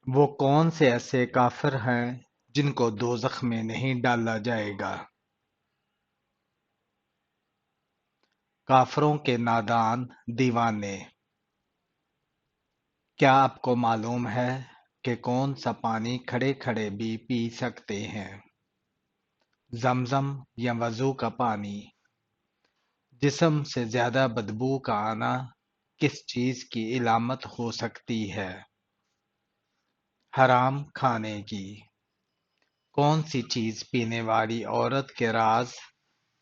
وہ کون سے ایسے کافر ہیں جن کو دوزخ میں نہیں ڈالا جائے گا؟ کافروں کے نادان دیوانے۔ کیا آپ کو معلوم ہے کہ کون سا پانی کھڑے کھڑے بھی پی سکتے ہیں؟ زمزم یا وضو کا پانی؟ جسم سے زیادہ بدبو کا آنا کس چیز کی علامت ہو سکتی ہے؟ حرام کھانے کی۔ کون سی چیز پینے والی عورت کے راز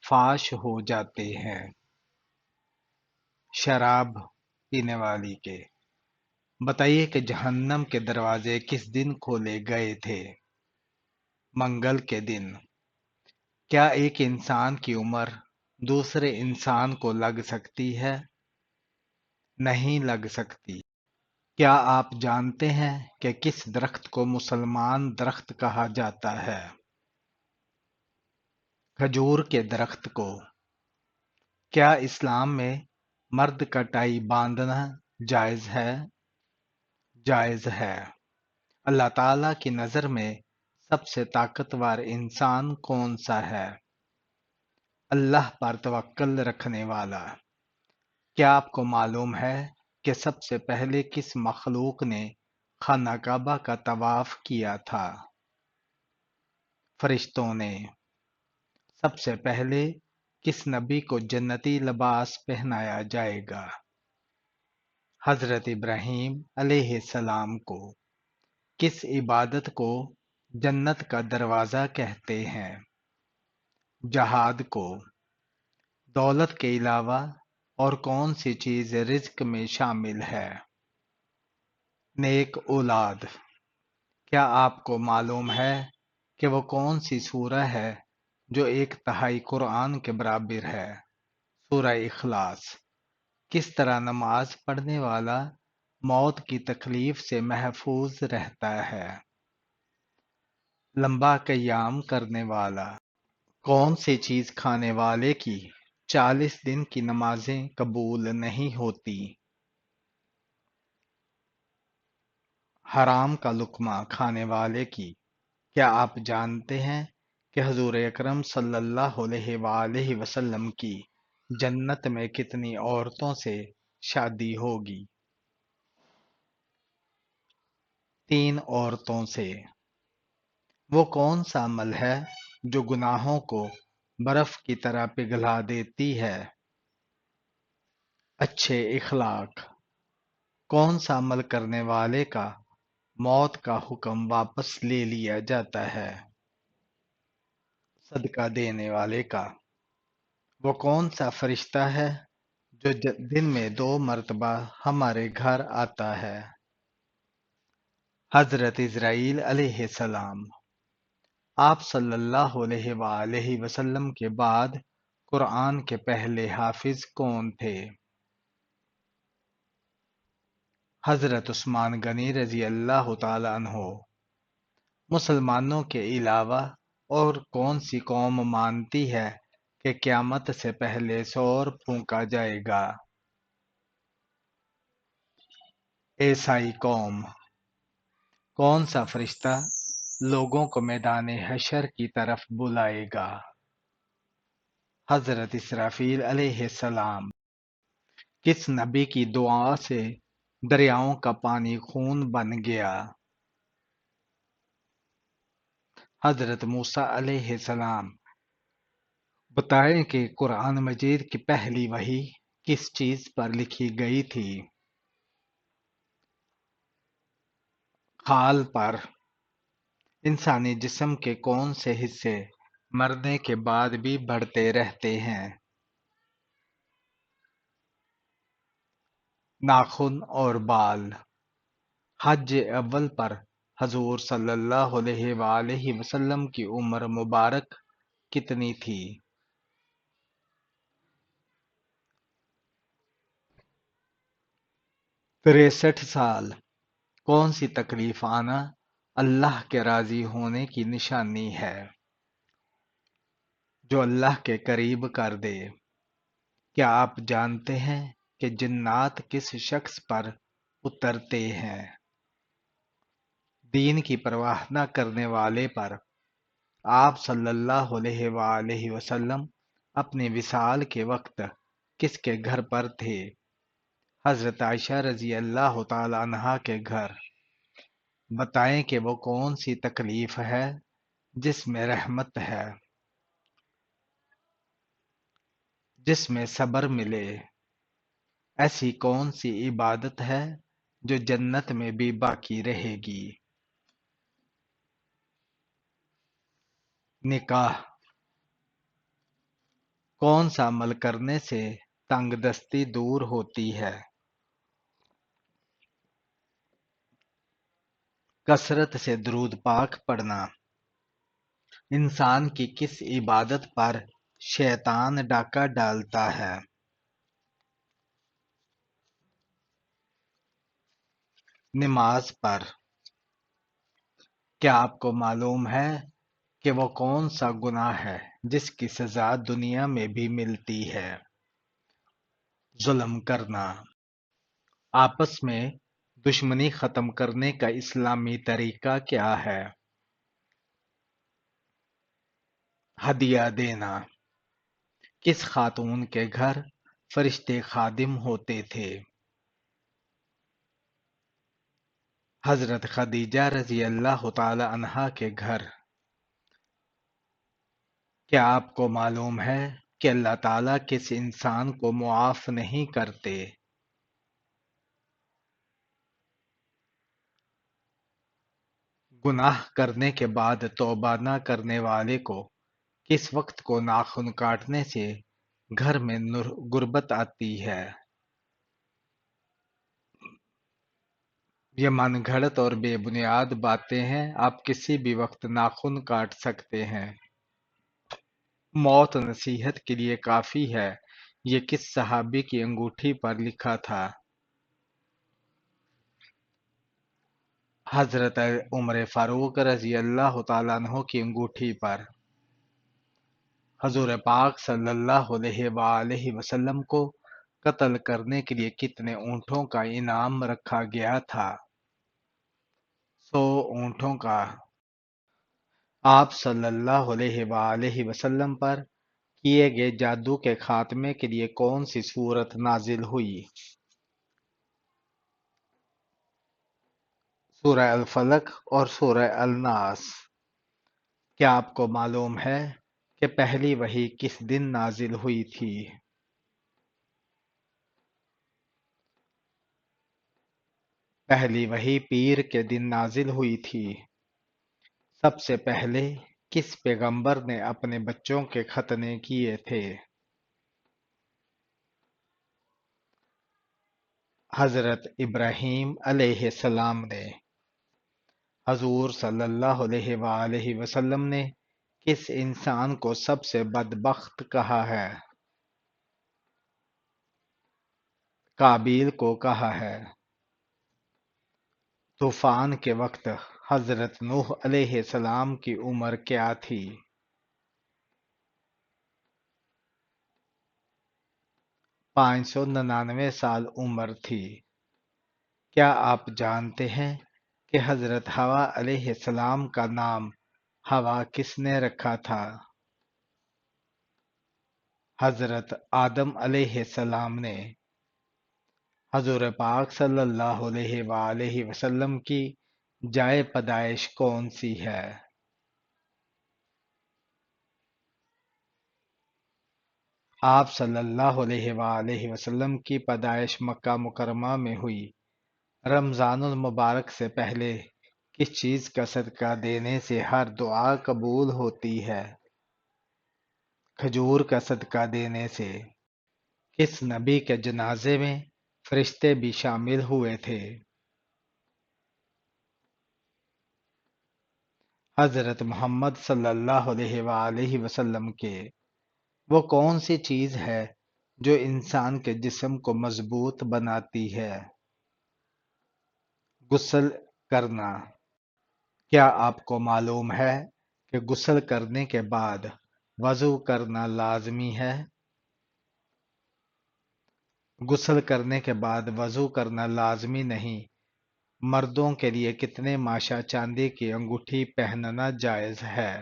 فاش ہو جاتے ہیں؟ شراب پینے والی کے۔ بتائیے کہ جہنم کے دروازے کس دن کھولے گئے تھے؟ منگل کے دن۔ کیا ایک انسان کی عمر دوسرے انسان کو لگ سکتی ہے؟ نہیں لگ سکتی۔ کیا آپ جانتے ہیں کہ کس درخت کو مسلمان درخت کہا جاتا ہے؟ کھجور کے درخت کو۔ کیا اسلام میں مرد کا ٹائی باندھنا جائز ہے؟ جائز ہے۔ اللہ تعالی کی نظر میں سب سے طاقتور انسان کون سا ہے؟ اللہ پر توکل رکھنے والا۔ کیا آپ کو معلوم ہے کہ سب سے پہلے کس مخلوق نے خانہ کعبہ کا طواف کیا تھا؟ فرشتوں نے۔ سب سے پہلے کس نبی کو جنتی لباس پہنایا جائے گا؟ حضرت ابراہیم علیہ السلام کو۔ کس عبادت کو جنت کا دروازہ کہتے ہیں؟ جہاد کو۔ دولت کے علاوہ اور کون سی چیز رزق میں شامل ہے؟ نیک اولاد۔ کیا آپ کو معلوم ہے کہ وہ کون سی سورہ ہے جو 1/3 قرآن کے برابر ہے؟ سورہ اخلاص۔ کس طرح نماز پڑھنے والا موت کی تکلیف سے محفوظ رہتا ہے؟ لمبا قیام کرنے والا۔ کون سی چیز کھانے والے کی 40 دن کی نمازیں قبول نہیں ہوتی؟ حرام کا لقمہ کھانے والے کی۔ کیا آپ جانتے ہیں کہ حضور اکرم صلی اللہ علیہ وآلہ وسلم کی جنت میں کتنی عورتوں سے شادی ہوگی؟ 3 عورتوں سے۔ وہ کون سا عمل ہے جو گناہوں کو برف کی طرح پگھلا دیتی ہے؟ اچھے اخلاق۔ کون سا عمل کرنے والے کا موت کا حکم واپس لے لیا جاتا ہے؟ صدقہ دینے والے کا۔ وہ کون سا فرشتہ ہے جو دن میں 2 مرتبہ ہمارے گھر آتا ہے؟ حضرت اسرائیل علیہ السلام۔ آپ صلی اللہ علیہ وآلہ وسلم کے بعد قرآن کے پہلے حافظ کون تھے؟ حضرت عثمان غنی رضی اللہ تعالی عنہ۔ مسلمانوں کے علاوہ اور کون سی قوم مانتی ہے کہ قیامت سے پہلے سور پھونکا جائے گا؟ عیسائی قوم۔ کون سا فرشتہ لوگوں کو میدان حشر کی طرف بلائے گا؟ حضرت اسرافیل علیہ السلام۔ کس نبی کی دعا سے دریاؤں کا پانی خون بن گیا؟ حضرت موسیٰ علیہ السلام۔ بتائیں کہ قرآن مجید کی پہلی وحی کس چیز پر لکھی گئی تھی؟ خال پر۔ انسانی جسم کے کون سے حصے مرنے کے بعد بھی بڑھتے رہتے ہیں؟ ناخن اور بال۔ حج اول پر حضور صلی اللہ علیہ وآلہ وسلم کی عمر مبارک کتنی تھی؟ 63 سال۔ کون سی تکلیف آنا اللہ کے راضی ہونے کی نشانی ہے؟ جو اللہ کے قریب کر دے۔ کیا آپ جانتے ہیں کہ جنات کس شخص پر اترتے ہیں؟ دین کی پرواہ نہ کرنے والے پر آپ صلی اللہ علیہ وآلہ وسلم اپنے وصال کے وقت کس کے گھر پر تھے؟ حضرت عائشہ رضی اللہ تعالی عنہا کے گھر۔ بتائیں کہ وہ کون سی تکلیف ہے جس میں رحمت ہے، جس میں صبر ملے؟ ایسی کون سی عبادت ہے جو جنت میں بھی باقی رہے گی؟ نکاح۔ کون سا عمل کرنے سے تنگ دستی دور ہوتی ہے؟ کثرت سے درود پاک پڑھنا۔ انسان کی کس عبادت پر شیطان ڈاکہ ڈالتا ہے؟ نماز پر۔ کیا آپ کو معلوم ہے کہ وہ کون سا گناہ ہے جس کی سزا دنیا میں بھی ملتی ہے؟ ظلم کرنا۔ آپس میں دشمنی ختم کرنے کا اسلامی طریقہ کیا ہے؟ ہدیہ دینا۔ کس خاتون کے گھر فرشتے خادم ہوتے تھے؟ حضرت خدیجہ رضی اللہ تعالی عنہا کے گھر۔ کیا آپ کو معلوم ہے کہ اللہ تعالیٰ کس انسان کو معاف نہیں کرتے؟ گناہ کرنے کے بعد توبہ نہ کرنے والے کو کس وقت کو ناخن کاٹنے سے گھر میں غربت آتی ہے؟ یہ من گھڑت اور بے بنیاد باتیں ہیں، آپ کسی بھی وقت ناخن کاٹ سکتے ہیں۔ موت نصیحت کے لیے کافی ہے، یہ کس صحابی کی انگوٹھی پر لکھا تھا؟ حضرت عمر فاروق رضی اللہ تعالیٰ عنہ کی انگوٹھی پر۔ حضور پاک صلی اللہ علیہ وآلہ وسلم کو قتل کرنے کے لیے کتنے اونٹوں کا انعام رکھا گیا تھا؟ 100 اونٹوں کا۔ آپ صلی اللہ علیہ وآلہ وسلم پر کیے گئے جادو کے خاتمے کے لیے کون سی سورت نازل ہوئی؟ سورہ الفلق اور سورہ الناس۔ کیا آپ کو معلوم ہے کہ پہلی وحی کس دن نازل ہوئی تھی؟ پہلی وحی پیر کے دن نازل ہوئی تھی۔ سب سے پہلے کس پیغمبر نے اپنے بچوں کے ختنے کیے تھے؟ حضرت ابراہیم علیہ السلام نے۔ حضور صلی اللہ علیہ وآلہ وسلم نے کس انسان کو سب سے بدبخت کہا ہے؟ قابیل کو کہا ہے۔ طوفان کے وقت حضرت نوح علیہ السلام کی عمر کیا تھی؟ 599 سال عمر تھی۔ کیا آپ جانتے ہیں کہ حضرت حوا علیہ السلام کا نام حوا کس نے رکھا تھا؟ حضرت آدم علیہ السلام نے۔ حضور پاک صلی اللہ علیہ وآلہ وسلم کی جائے پیدائش کون سی ہے؟ آپ صلی اللہ علیہ وآلہ وسلم کی پیدائش مکہ مکرمہ میں ہوئی۔ رمضان المبارک سے پہلے کس چیز کا صدقہ دینے سے ہر دعا قبول ہوتی ہے؟ کھجور کا صدقہ دینے سے۔ کس نبی کے جنازے میں فرشتے بھی شامل ہوئے تھے؟ حضرت محمد صلی اللہ علیہ وآلہ وسلم کے۔ وہ کون سی چیز ہے جو انسان کے جسم کو مضبوط بناتی ہے؟ غسل کرنا۔ کیا آپ کو معلوم ہے کہ غسل کرنے کے بعد وضو کرنا لازمی ہے؟ غسل کرنے کے بعد وضو کرنا لازمی نہیں، مردوں کے لیے کتنے ماشا چاندی کی انگوٹھی پہننا جائز ہے؟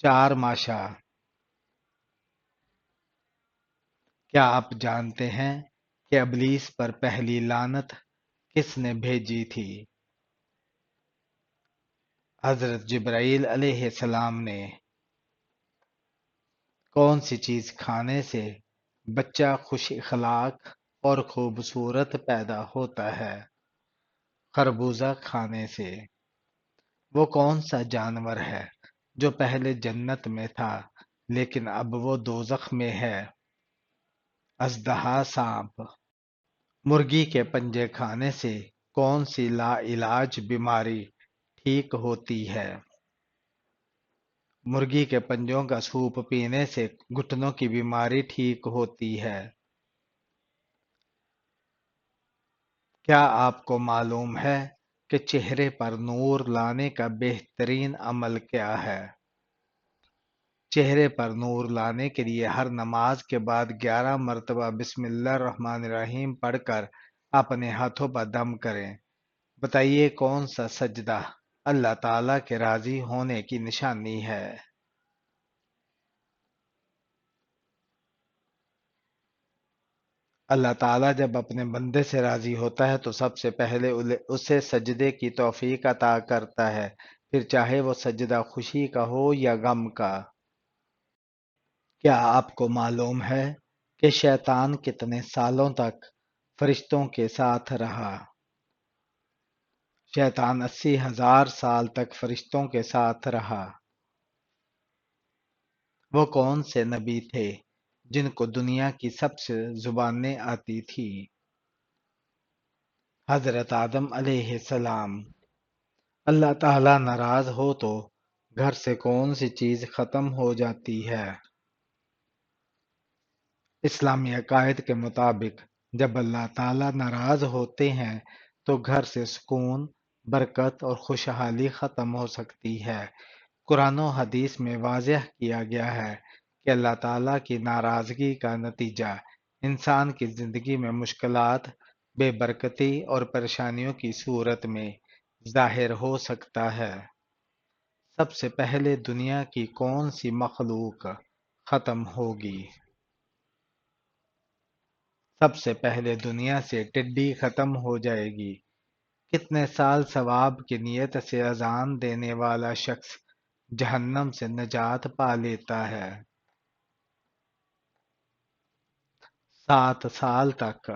4 ماشا۔ کیا آپ جانتے ہیں کہ ابلیس پر پہلی لعنت کس نے بھیجی تھی؟ حضرت جبرائیل علیہ السلام نے۔ کون سی چیز کھانے سے بچہ خوش اخلاق اور خوبصورت پیدا ہوتا ہے؟ خربوزہ کھانے سے۔ وہ کون سا جانور ہے جو پہلے جنت میں تھا لیکن اب وہ دوزخ میں ہے؟ اژدہا سانپ۔ مرغی کے پنجے کھانے سے کون سی لا علاج بیماری ٹھیک ہوتی ہے؟ مرغی کے پنجوں کا سوپ پینے سے گھٹنوں کی بیماری ٹھیک ہوتی ہے۔ کیا آپ کو معلوم ہے کہ چہرے پر نور لانے کا بہترین عمل کیا ہے؟ چہرے پر نور لانے کے لیے ہر نماز کے بعد 11 مرتبہ بسم اللہ الرحمن الرحیم پڑھ کر اپنے ہاتھوں پر دم کریں۔ بتائیے کون سا سجدہ اللہ تعالیٰ کے راضی ہونے کی نشانی ہے؟ اللہ تعالیٰ جب اپنے بندے سے راضی ہوتا ہے تو سب سے پہلے اسے سجدے کی توفیق عطا کرتا ہے، پھر چاہے وہ سجدہ خوشی کا ہو یا غم کا۔ کیا آپ کو معلوم ہے کہ شیطان کتنے سالوں تک فرشتوں کے ساتھ رہا؟ شیطان 80,000 سال تک فرشتوں کے ساتھ رہا۔ وہ کون سے نبی تھے جن کو دنیا کی سب سے زبانیں آتی تھی؟ حضرت آدم علیہ السلام۔ اللہ تعالیٰ ناراض ہو تو گھر سے کون سی چیز ختم ہو جاتی ہے؟ اسلامی عقائد کے مطابق جب اللہ تعالیٰ ناراض ہوتے ہیں تو گھر سے سکون، برکت اور خوشحالی ختم ہو سکتی ہے۔ قرآن و حدیث میں واضح کیا گیا ہے کہ اللہ تعالیٰ کی ناراضگی کا نتیجہ انسان کی زندگی میں مشکلات، بے برکتی اور پریشانیوں کی صورت میں ظاہر ہو سکتا ہے۔ سب سے پہلے دنیا کی کون سی مخلوق ختم ہوگی؟ سب سے پہلے دنیا سے ٹڈی ختم ہو جائے گی۔ کتنے سال ثواب کی نیت سے اذان دینے والا شخص جہنم سے نجات پا لیتا ہے؟ 7 سال تک۔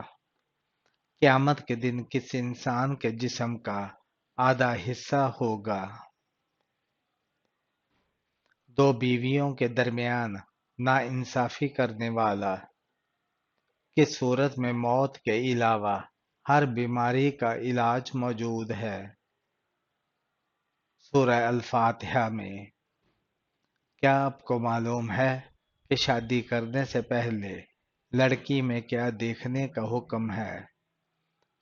قیامت کے دن کس انسان کے جسم کا آدھا حصہ ہوگا؟ 2 بیویوں کے درمیان ناانصافی کرنے والا۔ کس صورت میں موت کے علاوہ ہر بیماری کا علاج موجود ہے؟ سورہ الفاتحہ میں۔ کیا آپ کو معلوم ہے کہ شادی کرنے سے پہلے لڑکی میں کیا دیکھنے کا حکم ہے؟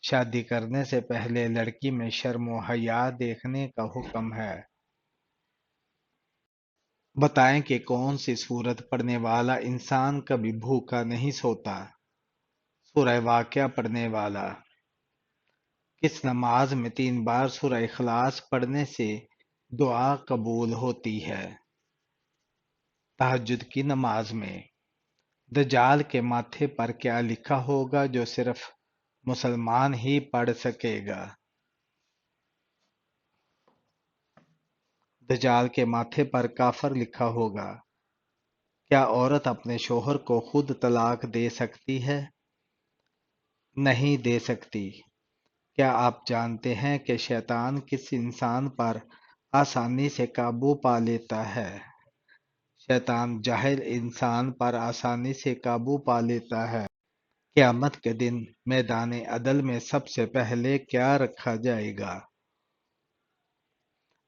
شادی کرنے سے پہلے لڑکی میں شرم و حیا دیکھنے کا حکم ہے۔ بتائیں کہ کون سی سورت پڑھنے والا انسان کبھی بھوکا نہیں سوتا؟ سورہ واقعہ پڑھنے والا۔ کس نماز میں 3 بار سورہ اخلاص پڑھنے سے دعا قبول ہوتی ہے؟ تہجد کی نماز میں۔ دجال کے ماتھے پر کیا لکھا ہوگا جو صرف مسلمان ہی پڑھ سکے گا؟ دجال کے ماتھے پر کافر لکھا ہوگا۔ کیا عورت اپنے شوہر کو خود طلاق دے سکتی ہے؟ نہیں دے سکتی۔ کیا آپ جانتے ہیں کہ شیطان کس انسان پر آسانی سے قابو پا لیتا ہے؟ شیطان جاہل انسان پر آسانی سے قابو پا لیتا ہے۔ قیامت کے دن میدان عدل میں سب سے پہلے کیا رکھا جائے گا؟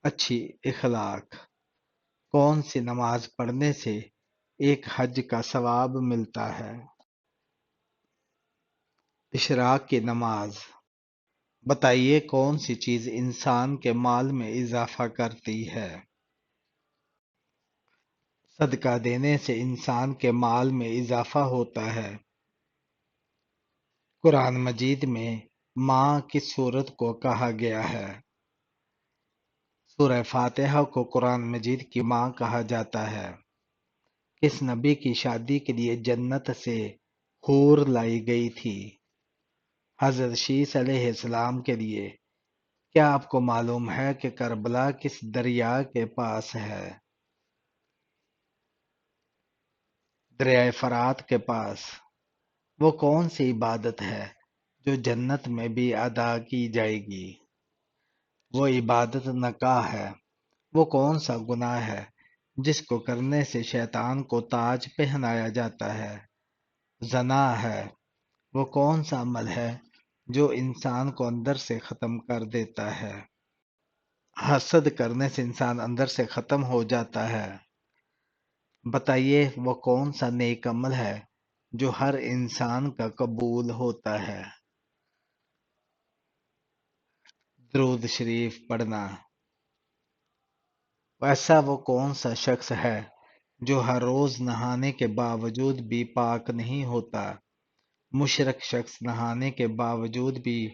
اچھی اخلاق۔ کون سی نماز پڑھنے سے ایک حج کا ثواب ملتا ہے؟ اشراق کی نماز۔ بتائیے کون سی چیز انسان کے مال میں اضافہ کرتی ہے؟ صدقہ دینے سے انسان کے مال میں اضافہ ہوتا ہے۔ قرآن مجید میں ماں کس سورت کو کہا گیا ہے؟ سورہ فاتحہ کو قرآن مجید کی ماں کہا جاتا ہے۔ کس نبی کی شادی کے لیے جنت سے حور لائی گئی تھی؟ حضرت شیس علیہ السلام کے لیے۔ کیا آپ کو معلوم ہے کہ کربلا کس دریا کے پاس ہے؟ دریائے فرات کے پاس۔ وہ کون سی عبادت ہے جو جنت میں بھی ادا کی جائے گی؟ وہ عبادت نکاح ہے۔ وہ کون سا گناہ ہے جس کو کرنے سے شیطان کو تاج پہنایا جاتا ہے؟ زنا ہے۔ وہ کون سا عمل ہے جو انسان کو اندر سے ختم کر دیتا ہے؟ حسد کرنے سے انسان اندر سے ختم ہو جاتا ہے۔ بتائیے وہ کون سا نیک عمل ہے جو ہر انسان کا قبول ہوتا ہے؟ درود شریف پڑھنا۔ ایسا وہ کون سا شخص ہے جو ہر روز نہانے کے باوجود بھی پاک نہیں ہوتا؟ مشرک شخص نہانے کے باوجود بھی۔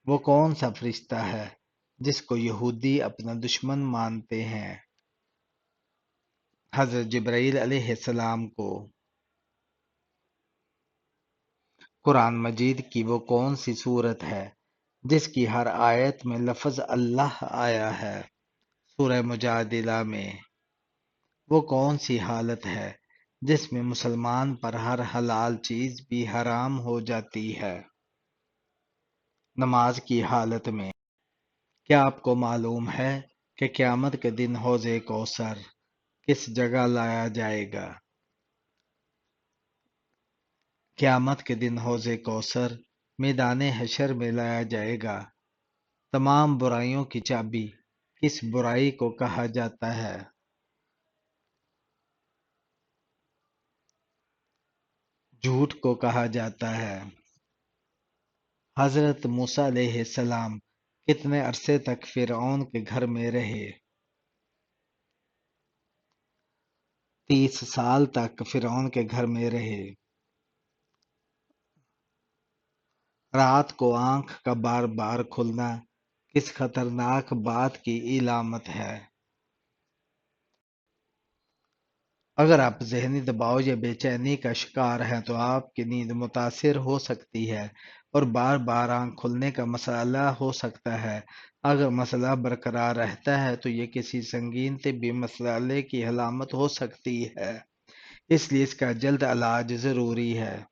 وہ کون سا فرشتہ ہے جس کو یہودی اپنا دشمن مانتے ہیں؟ حضرت جبرائیل علیہ السلام کو۔ قرآن مجید کی وہ کون سی صورت ہے جس کی ہر آیت میں لفظ اللہ آیا ہے؟ سورہ مجادلہ میں۔ وہ کون سی حالت ہے جس میں مسلمان پر ہر حلال چیز بھی حرام ہو جاتی ہے؟ نماز کی حالت میں۔ کیا آپ کو معلوم ہے کہ قیامت کے دن حوض کوثر کس جگہ لایا جائے گا؟ قیامت کے دن حوض کوثر میدان حشر میں لایا جائے گا۔ تمام برائیوں کی چابی کس برائی کو کہا جاتا ہے؟ جھوٹ کو کہا جاتا ہے۔ حضرت موسیٰ علیہ السلام کتنے عرصے تک فرعون کے گھر میں رہے؟ 30 سال تک فرعون کے گھر میں رہے۔ رات کو آنکھ کا بار بار کھلنا کس خطرناک بات کی علامت ہے؟ اگر آپ ذہنی دباؤ یا بے چینی کا شکار ہیں تو آپ کی نیند متاثر ہو سکتی ہے اور بار بار آنکھ کھلنے کا مسئلہ ہو سکتا ہے۔ اگر مسئلہ برقرار رہتا ہے تو یہ کسی سنگین طبی مسئلے کی علامت ہو سکتی ہے، اس لیے اس کا جلد علاج ضروری ہے۔